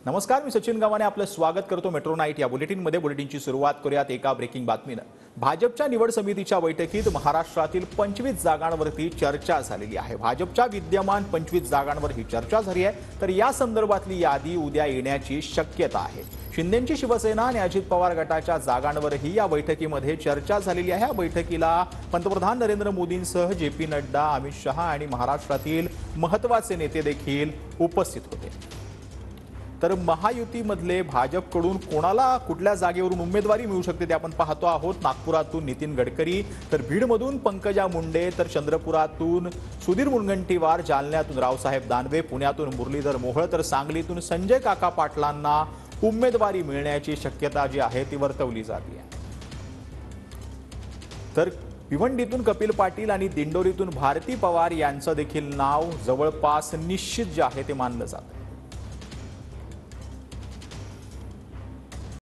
नमस्कार, मी सचिन गावाने आपलं स्वागत करतो मेट्रो नाईट या बुलेटिनमध्ये। बुलेटिनची सुरुवात करूयात एका ब्रेकिंग बातमीनं। भाजपच्या निवड समितीच्या बैठकीत महाराष्ट्रातील 25 जागांवरती चर्चा झालेली आहे। भाजपच्या विद्यमान 25 जागांवर ही चर्चा झाली आहे, तर या संदर्भातली यादी उद्या येण्याची शक्यता आहे। शिंदेची शिवसेना आणि अजित पवार गटाच्या जागांवरही या बैठकीमध्ये चर्चा झालेली आहे। या बैठकीला पंतप्रधान नरेंद्र मोदींसह जेपी नड्डा, अमित शहा आणि महाराष्ट्रातील महत्त्वाचे नेते देखील उपस्थित होते। तर महायुतीमधले भाजपकडून कोणाला कुठल्या जागेवरून उमेदवारी मिळू शकते ते आपण पाहतो आहोत। नागपुरातून नितीन गडकरी, तर बीडमधून पंकजा मुंडे, तर चंद्रपुरातून सुधीर मुनगंटीवार, जालन्यातून रावसाहेब दानवे, पुण्यातून मुरलीधर मोहोळ, तर सांगलीतून संजय काका पाटलांना उमेदवारी मिळण्याची शक्यता जी आहे ती वर्तवली जाते। तर भिवंडीतून कपिल पाटील आणि दिंडोरीतून भारती पवार यांचं देखील नाव जवळपास निश्चित जे आहे ते मानलं जातं।